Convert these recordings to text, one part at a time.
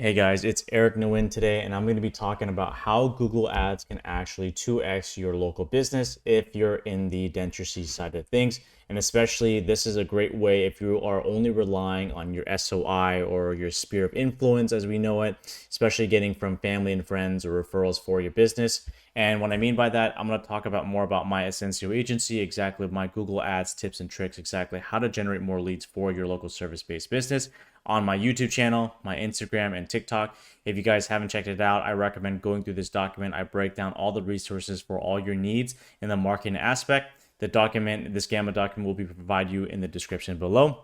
Hey guys, it's Eric Nguyen today, and I'm going to be talking about how Google Ads can actually 2x your local business if you're in the dentistry side of things. And especially, this is a great way if you are only relying on your SOI or your sphere of influence, as we know it, especially getting from family and friends or referrals for your business. And what I mean by that, I'm going to talk about more about my Essential agency, exactly my Google Ads tips and tricks, exactly how to generate more leads for your local service-based business on my YouTube channel, my Instagram, and TikTok. If you guys haven't checked it out, I recommend going through this document. I break down all the resources for all your needs in the marketing aspect. The document, this Gamma document, will be provided you in the description below.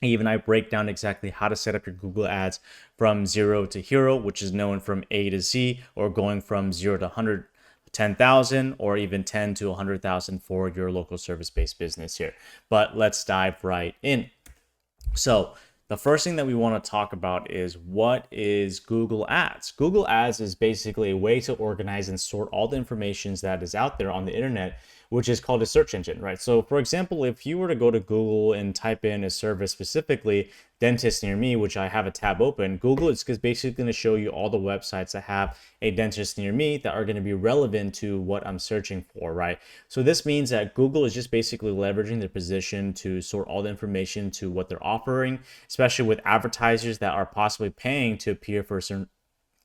Even I break down exactly how to set up your Google Ads from zero to hero, which is known from A to Z, or going from 0 to 100, 10,000, or even 10 to 100,000 for your local service-based business here. But let's dive right in. So the first thing that we want to talk about is what is Google Ads? Google Ads is basically a way to organize and sort all the information that is out there on the internet, which is called a search engine, right? So for example, if you were to go to Google and type in a service, specifically dentist near me, which I have a tab open, Google is basically going to show you all the websites that have a dentist near me that are going to be relevant to what I'm searching for, right? So this means that Google is just basically leveraging their position to sort all the information to what they're offering, especially with advertisers that are possibly paying to appear for a certain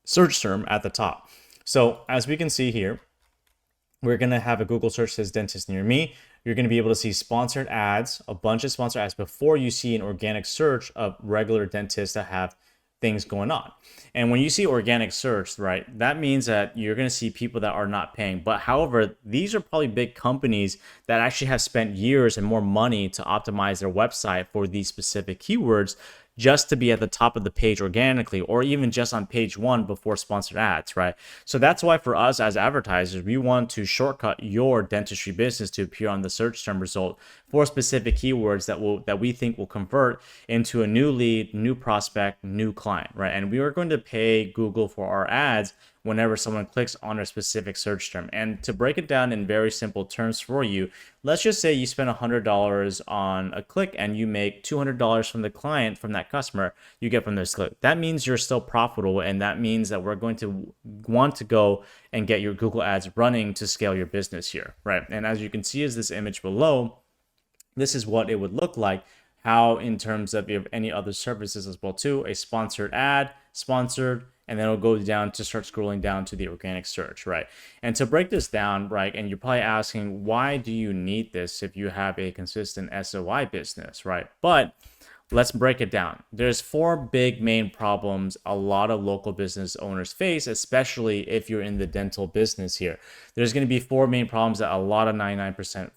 search term at the top. So as we can see here, we're going to have a Google search that says dentist near me. You're going to be able to see sponsored ads, a bunch of sponsored ads before you see an organic search of regular dentists that have things going on. And when you see organic search, right, that means that you're going to see people that are not paying. But however, these are probably big companies that actually have spent years and more money to optimize their website for these specific keywords, just to be at the top of the page organically, or even just on page one before sponsored ads, right? So that's why for us as advertisers, we want to shortcut your dentistry business to appear on the search term result for specific keywords that we think will convert into a new lead, new prospect, new client, right? And we are going to pay Google for our ads whenever someone clicks on a specific search term. And to break it down in very simple terms for you, let's just say you spend $100 on a click and you make $200 from the client, from that customer you get from this click. That means you're still profitable, and that means that we're going to want to go and get your Google Ads running to scale your business here, right? And as you can see is this image below, this is what it would look like. How in terms of you have any other services as well too, a sponsored ad, sponsored, and then it'll go down to start scrolling down to the organic search, right? And to break this down, right, and you're probably asking, why do you need this if you have a consistent SOI business, right? But let's break it down. There's four big main problems a lot of local business owners face, especially if you're in the dental business here. There's going to be four main problems that a lot of 99%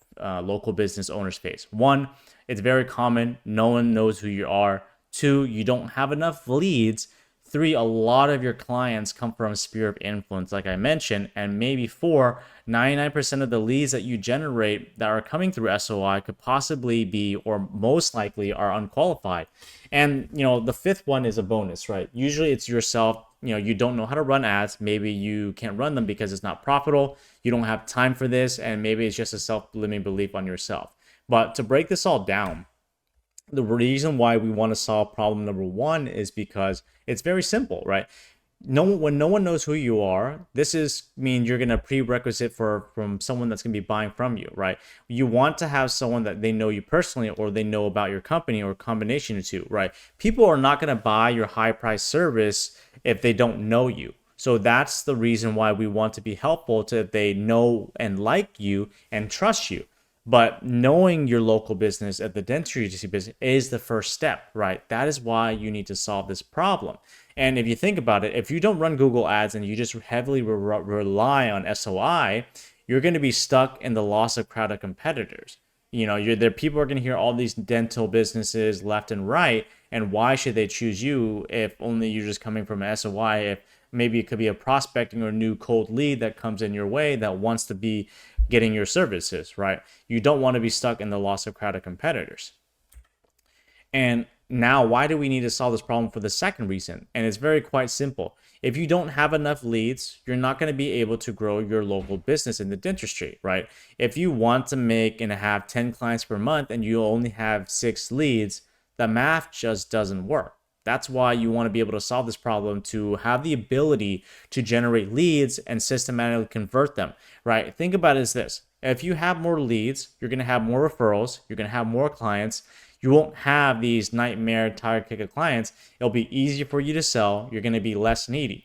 local business owners face. One, it's very common. No one knows who you are. Two, you don't have enough leads. Three, a lot of your clients come from a sphere of influence, like I mentioned. And maybe four, 99% of the leads that you generate that are coming through SOI could possibly be, or most likely are unqualified. And, the fifth one is a bonus, right? Usually it's yourself. You don't know how to run ads. Maybe you can't run them because it's not profitable. You don't have time for this. And maybe it's just a self-limiting belief on yourself. But to break this all down, the reason why we want to solve problem number one is because it's very simple, right? When no one knows who you are, this mean you're going to prerequisite from someone that's going to be buying from you, right? You want to have someone that they know you personally, or they know about your company, or a combination of two, right? People are not going to buy your high price service if they don't know you. So that's the reason why we want to be helpful to if they know and like you and trust you. But knowing your local business at the dentistry agency business is the first step, right? That is why you need to solve this problem. And if you think about it, if you don't run Google Ads and you just heavily rely on SOI, you're going to be stuck in the loss of crowd of competitors. People are going to hear all these dental businesses left and right, and why should they choose you if only you're just coming from SOI? If maybe it could be a prospecting or new cold lead that comes in your way that wants to be getting your services, right? You don't want to be stuck in the loss of crowd of competitors. And now, why do we need to solve this problem for the second reason? And it's quite simple. If you don't have enough leads, you're not going to be able to grow your local business in the dentistry, right? If you want to make and have 10 clients per month and you only have 6 leads, the math just doesn't work. That's why you want to be able to solve this problem, to have the ability to generate leads and systematically convert them, right? Think about it as this. If you have more leads, you're going to have more referrals, you're going to have more clients. You won't have these nightmare tire kicker clients. It'll be easier for you to sell. You're going to be less needy.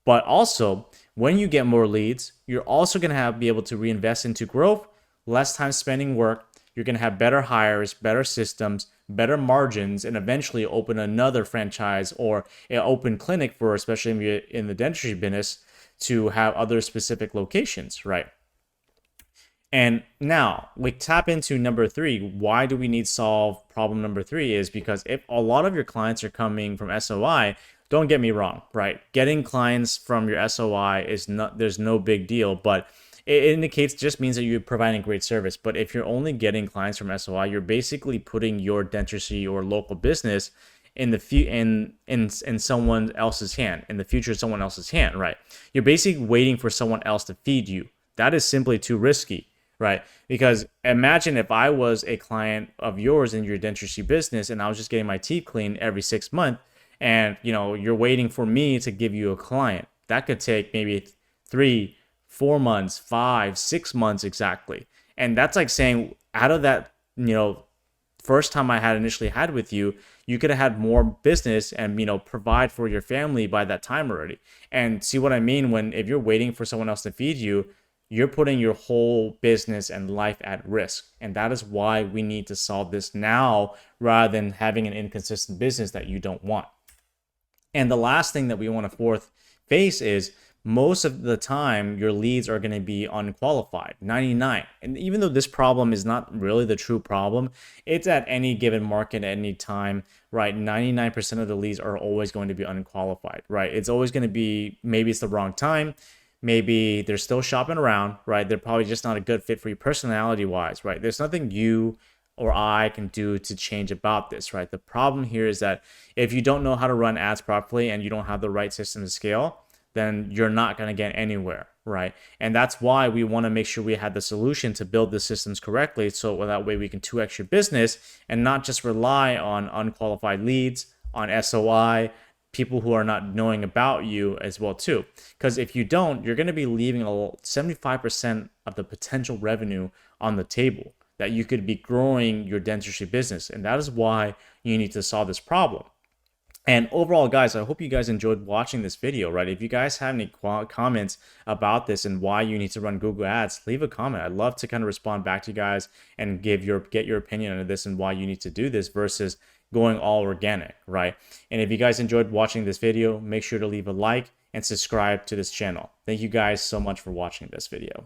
But also, when you get more leads, you're also going to be able to reinvest into growth, less time spending work. You're going to have better hires, better systems, better margins, and eventually open another franchise or an open clinic for, especially if you're in the dentistry business, to have other specific locations, right? And now we tap into number three. Why do we need solve problem number three? Is because if a lot of your clients are coming from SOI, don't get me wrong, right? Getting clients from your SOI is not, there's no big deal, but it indicates, just means that you're providing great service. But if you're only getting clients from SOI, you're basically putting your dentistry or local business in the in someone else's hand, in the future, someone else's hand, right? You're basically waiting for someone else to feed you. That is simply too risky, right? Because imagine if I was a client of yours in your dentistry business and I was just getting my teeth cleaned every 6 months, and you're waiting for me to give you a client. That could take maybe 3-4 months, 5-6 months exactly. And that's like saying, out of that, first time I had initially had with you, you could have had more business and provide for your family by that time already. And see what I mean? When, if you're waiting for someone else to feed you, you're putting your whole business and life at risk. And that is why we need to solve this now, rather than having an inconsistent business that you don't want. And the last thing that we want to face is, most of the time your leads are going to be unqualified, 99. And even though this problem is not really the true problem, it's at any given market at any time, right? 99% of the leads are always going to be unqualified, right? It's always going to be, maybe it's the wrong time, maybe they're still shopping around, right? They're probably just not a good fit for you personality wise, right? There's nothing you or I can do to change about this, right? The problem here is that if you don't know how to run ads properly and you don't have the right system to scale, then you're not going to get anywhere, right? And that's why we want to make sure we had the solution to build the systems correctly, so that way we can 2x your business and not just rely on unqualified leads, on SOI, people who are not knowing about you as well too. Because if you don't, you're going to be leaving 75% of the potential revenue on the table that you could be growing your dentistry business. And that is why you need to solve this problem. And overall, guys, I hope you guys enjoyed watching this video, right? If you guys have any comments about this and why you need to run Google Ads, leave a comment. I'd love to kind of respond back to you guys and get your opinion on this and why you need to do this versus going all organic, right? And if you guys enjoyed watching this video, make sure to leave a like and subscribe to this channel. Thank you guys so much for watching this video.